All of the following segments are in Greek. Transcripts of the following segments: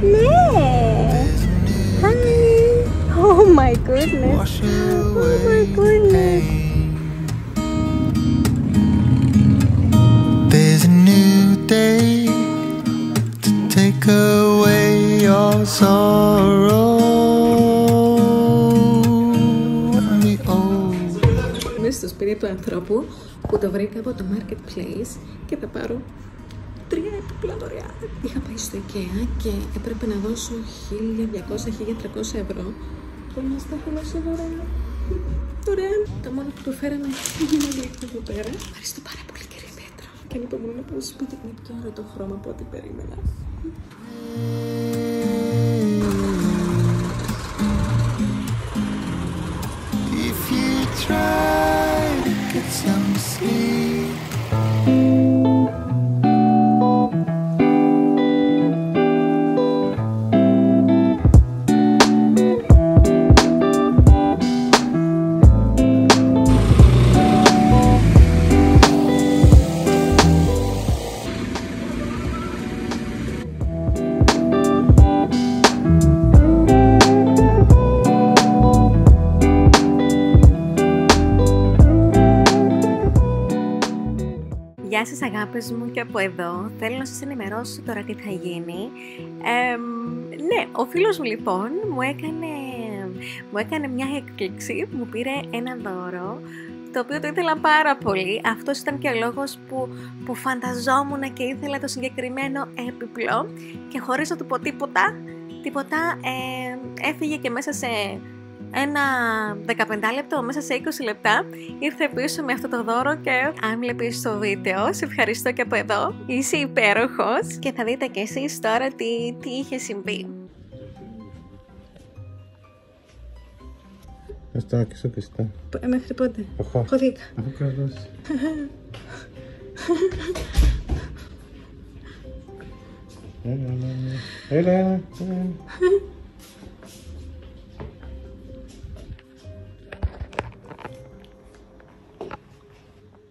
Ναι! Hi! Oh my goodness! Oh my goodness! There's a new day to take away your sorrow. Είμαι στο σπίτι του ανθρώπου που το βρήκα από το marketplace και θα πάρω 3 επιπλά δωρεάν. Είχα πάει στο IKEA και έπρεπε να δώσω 1.200-1.300 ευρώ που μας τα έχω δώσει δωρεάν. Δωρεάν. Το μόνο που του φέραμε είναι λίγο εδώ πέρα. Ευχαριστώ πάρα πολύ, κύριε Πέτρο. Και ανυπομονώ να πάω στο σπίτι, είναι πιο ωραίο το χρώμα από ό,τι περίμενα. If you try to get some sleep, Γεια σας αγάπες μου, και από εδώ θέλω να σας ενημερώσω τώρα τι θα γίνει. Ναι, ο φίλος μου λοιπόν μου έκανε μια έκπληξη, μου πήρε ένα δώρο το οποίο το ήθελα πάρα πολύ. Αυτός ήταν και ο λόγος που φανταζόμουν και ήθελα το συγκεκριμένο έπιπλο και χωρίς να του πω τίποτα έφυγε και μέσα σε ένα 15 λεπτό, μέσα σε 20 λεπτά ήρθε πίσω με αυτό το δώρο. Και αν βλέπεις το βίντεο, σε ευχαριστώ και από εδώ, είσαι υπέροχος και θα δείτε και εσείς τώρα τι είχε συμβεί. Está aquí eso que está. Μέχρι πότε? Ojo. Χωθήκα. Ojo, Carlos. Έλα.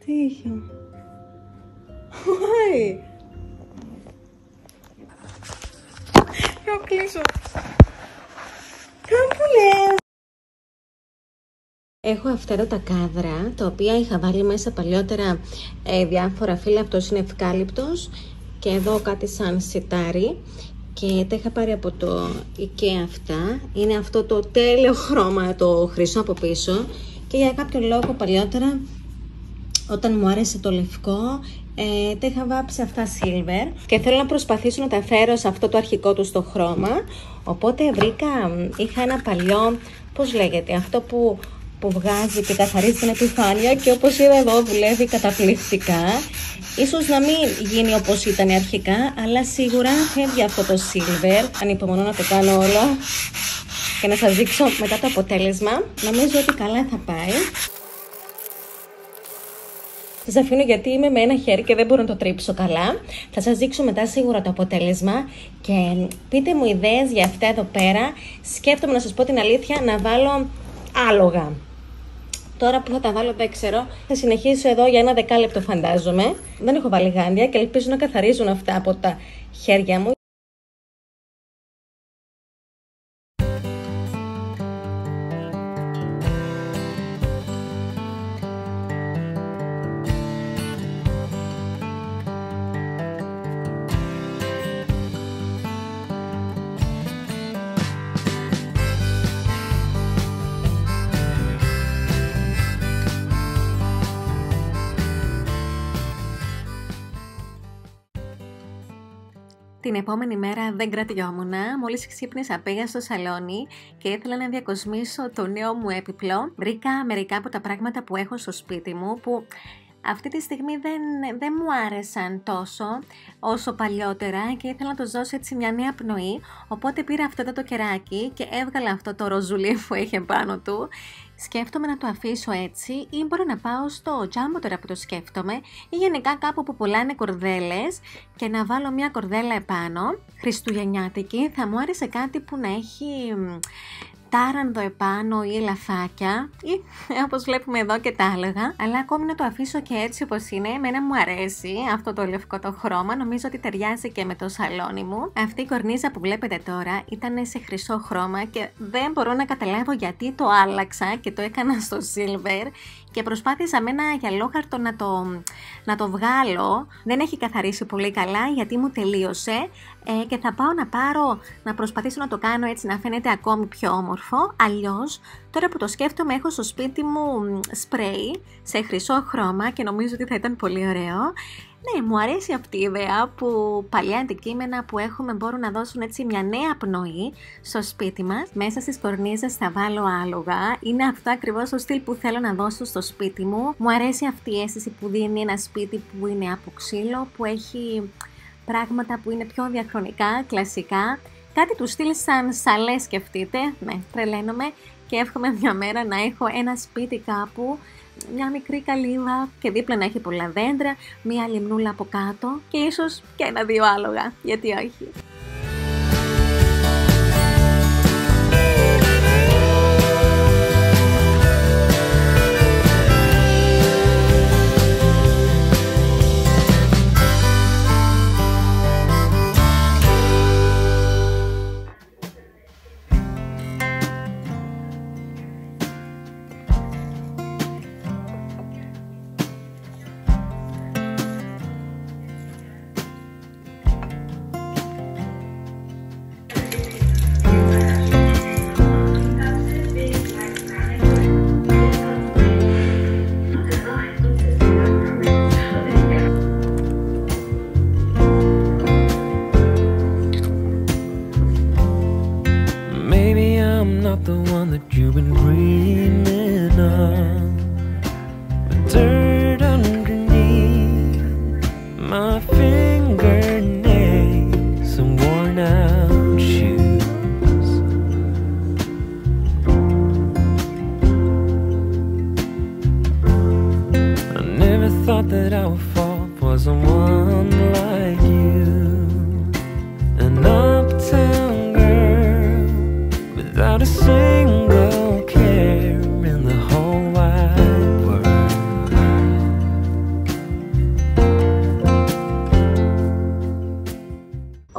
Τι είχε? Ωι! Θα κλείσω. Κάμπουλε! Έχω αυτά εδώ τα κάδρα, τα οποία είχα βάλει μέσα παλιότερα διάφορα φύλλα. Αυτός είναι ευκάλυπτος και εδώ κάτι σαν σιτάρι και τα είχα πάρει από το IKEA αυτά. Είναι αυτό το τέλειο χρώμα, το χρυσό από πίσω, και για κάποιο λόγο παλιότερα όταν μου άρεσε το λευκό τα είχα βάψει αυτά silver και θέλω να προσπαθήσω να τα φέρω σε αυτό το αρχικό του στο χρώμα. Οπότε είχα ένα παλιό, πώς λέγεται, αυτό που βγάζει και καθαρίζει την επιφάνεια, και όπως είδα εδώ δουλεύει καταπληκτικά. Ίσως να μην γίνει όπως ήταν αρχικά, αλλά σίγουρα φεύγει αυτό το silver. Ανυπομονώ να το κάνω όλο και να σας δείξω μετά το αποτέλεσμα. Νομίζω ότι καλά θα πάει. Σας αφήνω γιατί είμαι με ένα χέρι και δεν μπορώ να το τρίψω καλά. Θα σας δείξω μετά σίγουρα το αποτέλεσμα και πείτε μου ιδέες για αυτά εδώ πέρα. Σκέφτομαι, να σας πω την αλήθεια, να βάλω άλογα. Τώρα που θα τα βάλω δεν ξέρω. Θα συνεχίσω εδώ για ένα 10 λεπτό φαντάζομαι. Δεν έχω βάλει γάντια και ελπίζω να καθαρίζουν αυτά από τα χέρια μου. Την επόμενη μέρα δεν κρατιόμουν, μόλις ξύπνησα πήγα στο σαλόνι και ήθελα να διακοσμήσω το νέο μου έπιπλο. Βρήκα μερικά από τα πράγματα που έχω στο σπίτι μου που αυτή τη στιγμή δεν μου άρεσαν τόσο όσο παλιότερα και ήθελα να τους δώσω έτσι μια νέα πνοή. Οπότε πήρα αυτό το κεράκι και έβγαλα αυτό το ροζουλί που είχε πάνω του. Σκέφτομαι να το αφήσω έτσι ή μπορώ να πάω στο Jumbo τώρα που το σκέφτομαι ή γενικά κάπου που πουλάνε κορδέλες και να βάλω μια κορδέλα επάνω, χριστουγεννιάτικη. Θα μου άρεσε κάτι που να έχει τάρανδο επάνω ή ελαφάκια ή όπως βλέπουμε εδώ και τα άλογα. Αλλά ακόμη να το αφήσω και έτσι όπως είναι. Εμένα μου αρέσει αυτό το λευκό το χρώμα. Νομίζω ότι ταιριάζει και με το σαλόνι μου. Αυτή η κορνίζα που βλέπετε τώρα ήταν σε χρυσό χρώμα και δεν μπορώ να καταλάβω γιατί το άλλαξα και το έκανα στο silver. Και προσπάθησα με ένα γυαλόχαρτο να το βγάλω. Δεν έχει καθαρίσει πολύ καλά γιατί μου τελείωσε. Και θα πάω να προσπαθήσω να το κάνω έτσι να φαίνεται ακόμη πιο όμορφο. Αλλιώς, τώρα που το σκέφτομαι, έχω στο σπίτι μου σπρέι σε χρυσό χρώμα και νομίζω ότι θα ήταν πολύ ωραίο. Ναι, μου αρέσει αυτή η ιδέα που παλιά αντικείμενα που έχουμε μπορούν να δώσουν έτσι μια νέα πνοή στο σπίτι μας. Μέσα στις κορνίζες θα βάλω άλογα. Είναι αυτό ακριβώς το στυλ που θέλω να δώσω στο σπίτι μου. Μου αρέσει αυτή η αίσθηση που δίνει ένα σπίτι που είναι από ξύλο, που έχει πράγματα που είναι πιο διαχρονικά, κλασικά. Κάτι του στυλ σαν σαλέ σκεφτείτε. Ναι, τρελαίνομαι και εύχομαι μια μέρα να έχω ένα σπίτι κάπου, μια μικρή καλύβα και δίπλα να έχει πολλά δέντρα, μια λιμνούλα από κάτω και ίσως και 1-2 άλογα, γιατί όχι. The one that you've been dreaming of, the dirt underneath my fingernails, some worn out shoes. I never thought that I would fall for someone like you, an uptown girl without a single care in the whole wide world.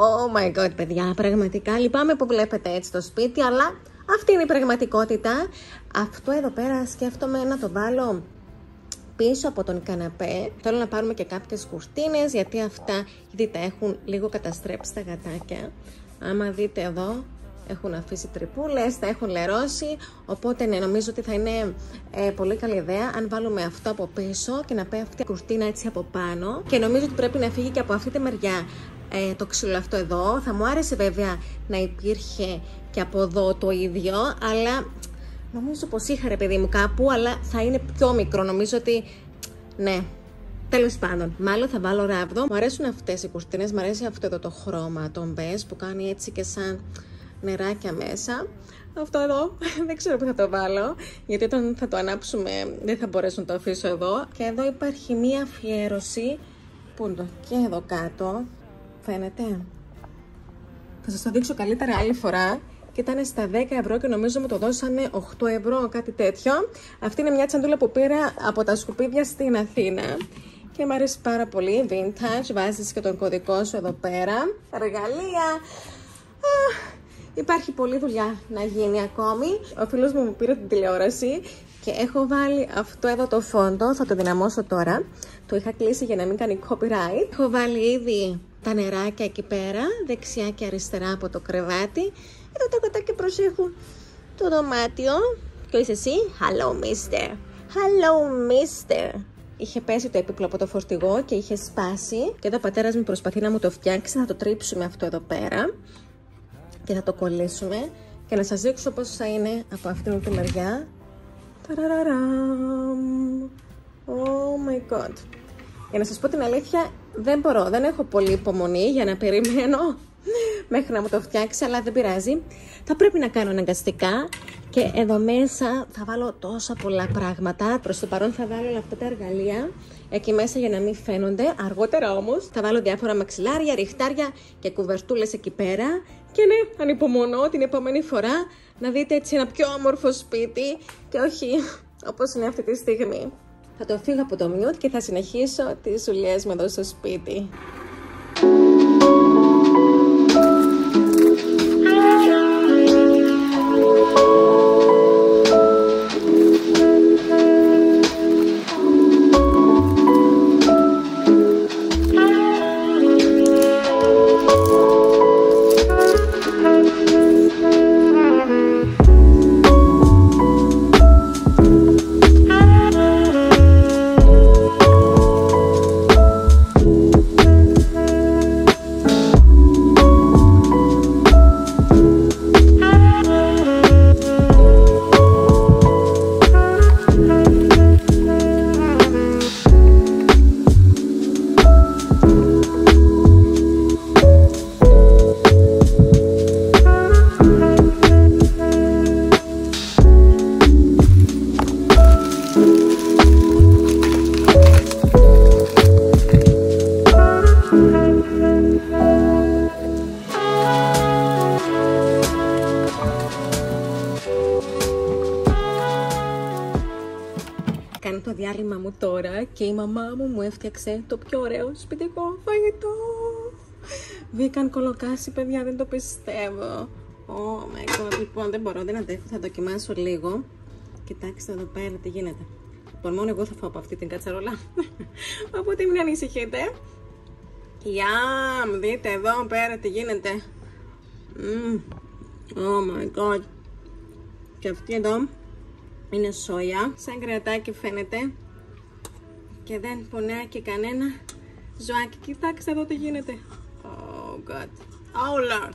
Oh my god, παιδιά, πραγματικά λυπάμαι που βλέπετε έτσι το σπίτι, αλλά αυτή είναι η πραγματικότητα. Αυτό εδώ πέρα σκέφτομαι να το βάλω πίσω από τον καναπέ. Θέλω να πάρουμε και κάποιες κουρτίνες, γιατί αυτά ήδη τα έχουν λίγο καταστρέψει τα γατάκια. Άμα δείτε εδώ, έχουν αφήσει τρυπούλες, τα έχουν λερώσει, οπότε ναι, νομίζω ότι θα είναι πολύ καλή ιδέα αν βάλουμε αυτό από πίσω και να πάει αυτή η κουρτίνα έτσι από πάνω. Και νομίζω ότι πρέπει να φύγει και από αυτή τη μεριά το ξύλο αυτό εδώ. Θα μου άρεσε βέβαια να υπήρχε και από εδώ το ίδιο, αλλά νομίζω πως είχα ρε παιδί μου κάπου, αλλά θα είναι πιο μικρό, νομίζω ότι ναι. Τέλος πάντων, μάλλον θα βάλω ράβδο. Μου αρέσουν αυτές οι κουρτίνες, μου αρέσει αυτό εδώ το χρώμα, το μπέζ που κάνει έτσι και σαν νεράκια μέσα. Αυτό εδώ δεν ξέρω που θα το βάλω, γιατί όταν θα το ανάψουμε δεν θα μπορέσω να το αφήσω εδώ. Και εδώ υπάρχει μία αφιέρωση, πού είναι το, και εδώ κάτω, φαίνεται. Θα σας το δείξω καλύτερα άλλη φορά. Και ήταν στα 10 ευρώ και νομίζω μου το δώσανε 8 ευρώ, κάτι τέτοιο. Αυτή είναι μια τσαντούλα που πήρα από τα σκουπίδια στην Αθήνα και μου αρέσει πάρα πολύ, vintage, βάζεις και τον κωδικό σου εδώ πέρα. Εργαλεία. Υπάρχει πολλή δουλειά να γίνει ακόμη. Ο φίλος μου πήρε την τηλεόραση και έχω βάλει αυτό εδώ το φόντο, θα το δυναμώσω τώρα. Το είχα κλείσει για να μην κάνει copyright. Έχω βάλει ήδη τα νεράκια εκεί πέρα, δεξιά και αριστερά από το κρεβάτι. Εδώ τα κοτάκια προσέχουν το δωμάτιο. Και είσαι εσύ, hello mister, hello mister. Είχε πέσει το έπιπλο από το φορτηγό και είχε σπάσει. Και εδώ ο πατέρας μου προσπαθεί να μου το φτιάξει. Θα το τρίψουμε αυτό εδώ πέρα και θα το κολλήσουμε και να σας δείξω πώς θα είναι από αυτήν τη μεριά. Ταραραραμ. Oh my god. Για να σας πω την αλήθεια, δεν έχω πολύ υπομονή για να περιμένω μέχρι να μου το φτιάξει, αλλά δεν πειράζει. Θα πρέπει να κάνω αναγκαστικά. Και εδώ μέσα θα βάλω τόσα πολλά πράγματα. Προς το παρόν θα βάλω όλα αυτά τα εργαλεία εκεί μέσα για να μην φαίνονται. Αργότερα όμως θα βάλω διάφορα μαξιλάρια, ριχτάρια και κουβερτούλες εκεί πέρα. Και ναι, ανυπομονώ την επόμενη φορά να δείτε έτσι ένα πιο όμορφο σπίτι και όχι όπως είναι αυτή τη στιγμή. Θα το φύγω από το mute και θα συνεχίσω τις δουλειές μου εδώ στο σπίτι. Κάνω το διάλειμμα μου τώρα και η μαμά μου έφτιαξε το πιο ωραίο σπιτικό φαγητό. Vegan κολοκάσι, παιδιά, δεν το πιστεύω. Oh my god, λοιπόν, δεν μπορώ, δεν αντέχω, θα δοκιμάσω λίγο. Κοιτάξτε εδώ πέρα τι γίνεται. Λοιπόν, μόνο εγώ θα φάω από αυτή την κατσαρόλα. Οπότε μην ανησυχείτε. Yum, δείτε εδώ πέρα τι γίνεται. Oh my god. Και αυτή εδώ είναι σόγια, σαν κρεατάκι φαίνεται και δεν πονάει και κανένα ζωάκι. Κοιτάξτε εδώ τι γίνεται. Oh god, oh lord.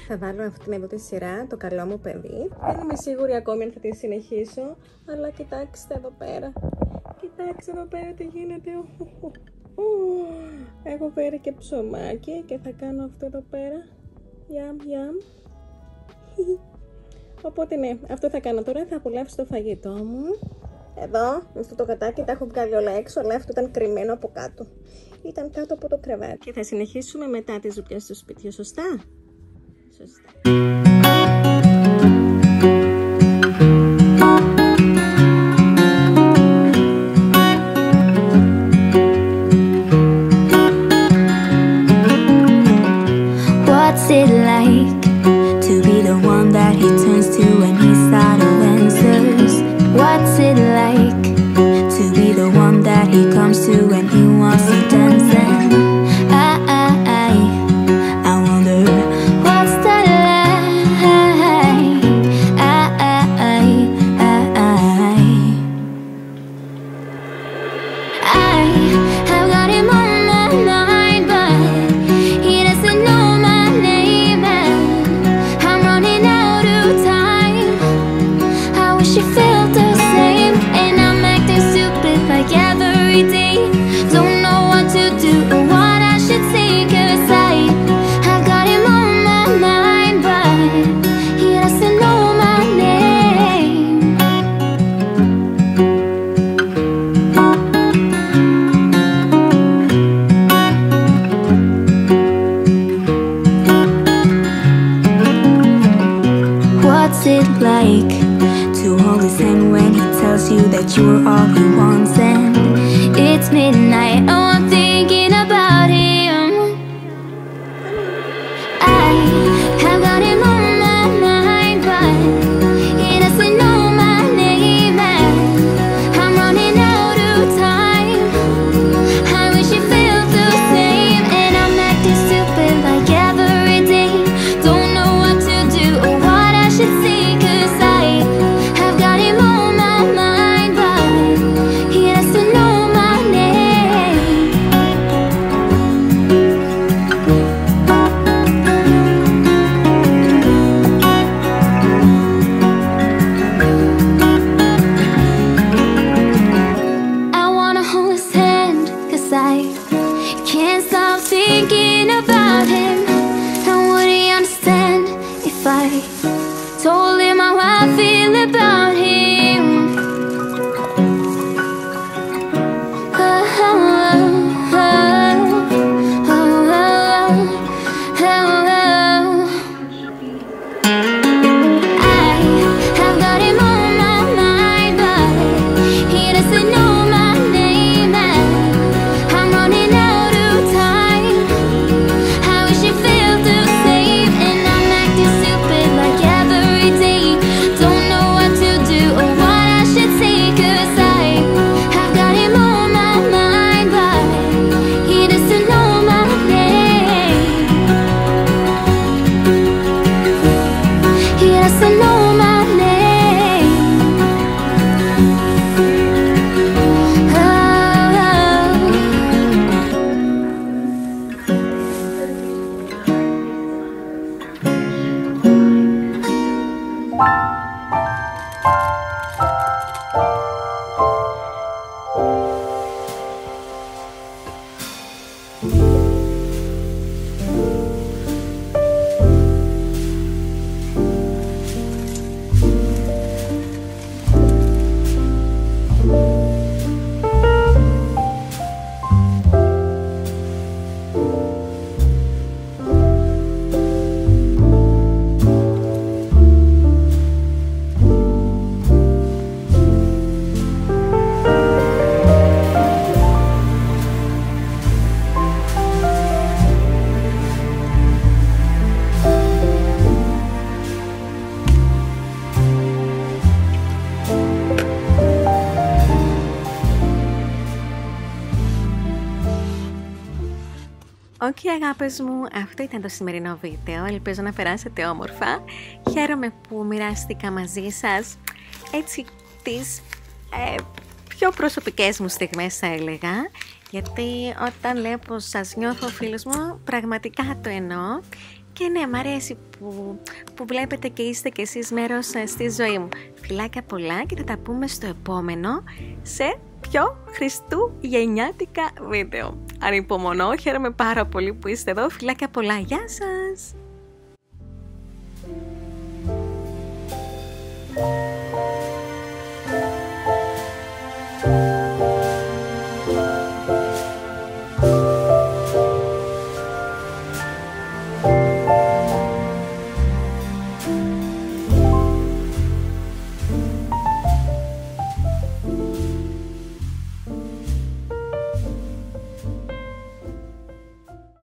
Θα βάλω αυτήν εδώ τη σειρά, το καλό μου παιδί. Δεν είμαι σίγουρη ακόμη αν θα τη συνεχίσω, αλλά κοιτάξτε εδώ πέρα. Κοιτάξτε εδώ πέρα τι γίνεται. Έχω φέρει και ψωμάκι και θα κάνω αυτό εδώ πέρα. Yum yum. Οπότε ναι, αυτό θα κάνω τώρα, θα απολαύσω το φαγητό μου. Εδώ, αυτό το κατάκι τα έχω βγάλει όλα έξω, αλλά αυτό ήταν κρυμμένο από κάτω. Ήταν κάτω από το κρεβάτι. Και θα συνεχίσουμε μετά τις δουλειές του σπιτιού, σωστά? Σωστά. What's it like to be the one that he turns to when he's out of answers? What's it like to be the one that he comes to when he wants to dance? And I wonder what's that like? I have got him on my mind, but he doesn't know my name, and I'm running out of time. I wish you felt the same, and I'm acting stupid like every day. Don't know what to do or what I should say, 'cause I've got him on my mind, but he doesn't know my name. What's it like to hold his hand when he tells you that you're all he wants? And it's midnight, oh, I'm thinking about him. I have got him on my mind, but he doesn't know my name, and I'm running out of time. I wish you felt the same, and I'm acting stupid like every day. Don't know what to do or what I should say, 'cause I have got him on my mind, but he doesn't know my name. Οκ, αγάπες μου, αυτό ήταν το σημερινό βίντεο. Ελπίζω να περάσετε όμορφα. Χαίρομαι που μοιράστηκα μαζί σας έτσι τις πιο προσωπικές μου στιγμές, θα έλεγα. Γιατί όταν λέω πως σας νιώθω φίλους μου, πραγματικά το εννοώ. Και ναι, μ' αρέσει που βλέπετε και είστε κι εσείς μέρος στη ζωή μου. Φιλάκια πολλά και θα τα πούμε στο επόμενο σε πιο χριστουγεννιάτικα βίντεο. Ανυπομονώ, χαίρομαι πάρα πολύ που είστε εδώ. Φιλάκια πολλά, γεια σας!